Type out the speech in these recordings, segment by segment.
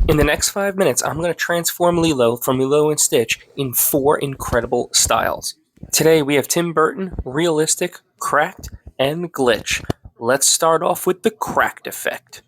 In the next 5 minutes, I'm going to transform Lilo from Lilo and Stitch in 4 incredible styles. Today we have Tim Burton, Realistic, Cracked, and Glitch. Let's start off with the Cracked effect.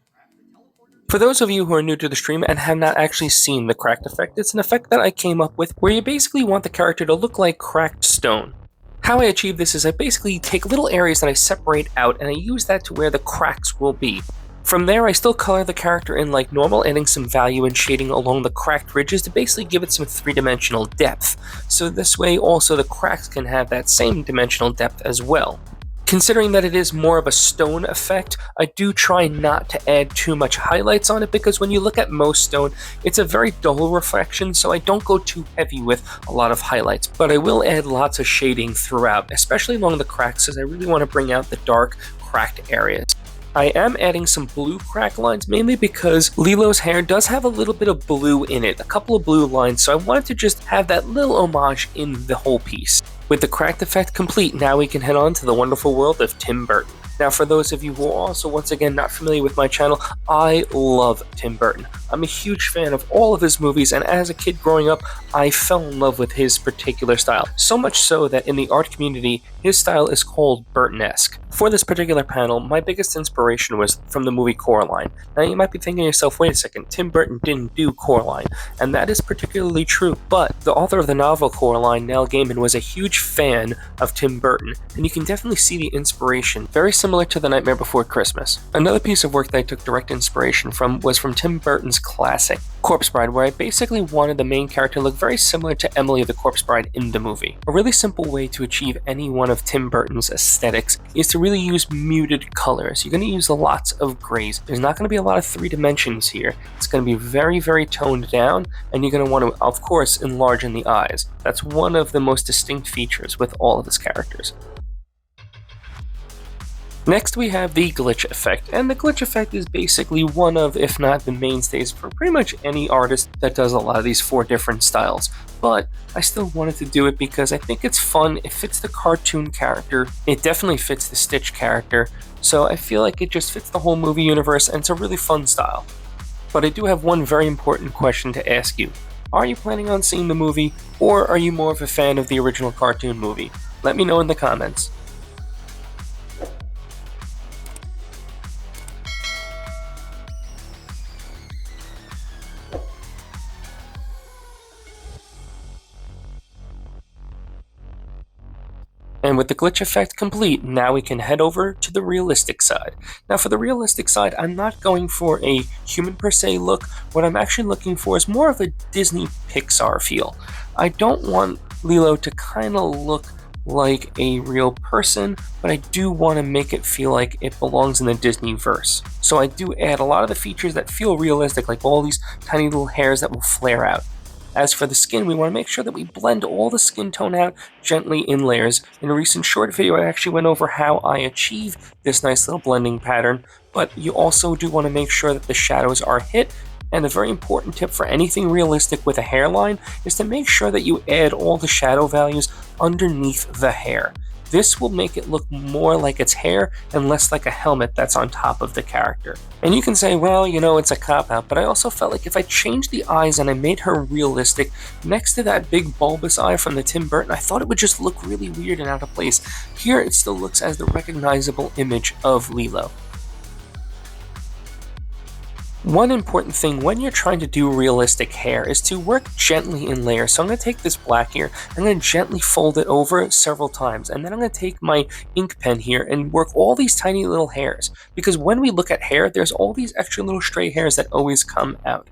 For those of you who are new to the stream and have not actually seen the Cracked effect, it's an effect that I came up with where you basically want the character to look like cracked stone. How I achieve this is I basically take little areas that I separate out and I use that to where the cracks will be. From there, I still color the character in like normal, adding some value and shading along the cracked ridges to basically give it some three-dimensional depth. So this way, also the cracks can have that same dimensional depth as well. Considering that it is more of a stone effect, I do try not to add too much highlights on it because when you look at most stone, it's a very dull reflection, so I don't go too heavy with a lot of highlights. But I will add lots of shading throughout, especially along the cracks, as I really want to bring out the dark, cracked areas. I am adding some blue crack lines, mainly because Lilo's hair does have a little bit of blue in it, a couple of blue lines, so I wanted to just have that little homage in the whole piece. With the cracked effect complete, now we can head on to the wonderful world of Tim Burton. Now, for those of you who are also, once again, not familiar with my channel, I love Tim Burton. I'm a huge fan of all of his movies, and as a kid growing up, I fell in love with his particular style. So much so that in the art community, his style is called Burton-esque. For this particular panel, my biggest inspiration was from the movie Coraline. Now, you might be thinking to yourself, wait a second, Tim Burton didn't do Coraline, and that is particularly true, but the author of the novel Coraline, Neil Gaiman, was a huge fan of Tim Burton, and you can definitely see the inspiration, very similar to The Nightmare Before Christmas. Another piece of work that I took direct inspiration from was from Tim Burton's classic, Corpse Bride, where I basically wanted the main character to look very similar to Emily the Corpse Bride in the movie. A really simple way to achieve any one of Tim Burton's aesthetics is to really use muted colors. You're going to use lots of grays. There's not going to be a lot of 3 dimensions here. It's going to be very, very toned down, and you're going to want to, of course, enlarge in the eyes. That's one of the most distinct features with all of his characters. Next we have the glitch effect, and the glitch effect is basically one of, if not the mainstays for pretty much any artist that does a lot of these 4 different styles. But I still wanted to do it because I think it's fun, it fits the cartoon character, it definitely fits the Stitch character, so I feel like it just fits the whole movie universe and it's a really fun style. But I do have one very important question to ask you. Are you planning on seeing the movie, or are you more of a fan of the original cartoon movie? Let me know in the comments. And with the glitch effect complete, now we can head over to the realistic side. Now for the realistic side, I'm not going for a human per se look. What I'm actually looking for is more of a Disney Pixar feel. I don't want Lilo to kind of look like a real person, but I do want to make it feel like it belongs in the Disney verse. So I do add a lot of the features that feel realistic, like all these tiny little hairs that will flare out. As for the skin, we want to make sure that we blend all the skin tone out gently in layers. In a recent short video, I actually went over how I achieve this nice little blending pattern, but you also do want to make sure that the shadows are hit. And a very important tip for anything realistic with a hairline is to make sure that you add all the shadow values underneath the hair. This will make it look more like its hair and less like a helmet that's on top of the character. And you can say, well, you know, it's a cop-out, but I also felt like if I changed the eyes and I made her realistic next to that big bulbous eye from the Tim Burton, I thought it would just look really weird and out of place. Here it still looks as the recognizable image of Lilo. One important thing when you're trying to do realistic hair is to work gently in layers. So I'm going to take this black here, I'm going to gently fold it over several times, and then I'm going to take my ink pen here and work all these tiny little hairs. Because when we look at hair, there's all these extra little stray hairs that always come out.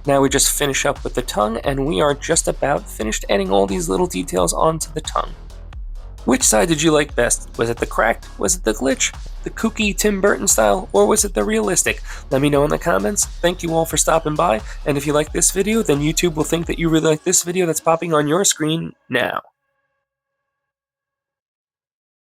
Now we just finish up with the tongue, and we are just about finished adding all these little details onto the tongue. Which side did you like best? Was it the cracked? Was it the glitch? The kooky Tim Burton style? Or was it the realistic? Let me know in the comments. Thank you all for stopping by, and if you like this video, then YouTube will think that you really like this video that's popping on your screen now.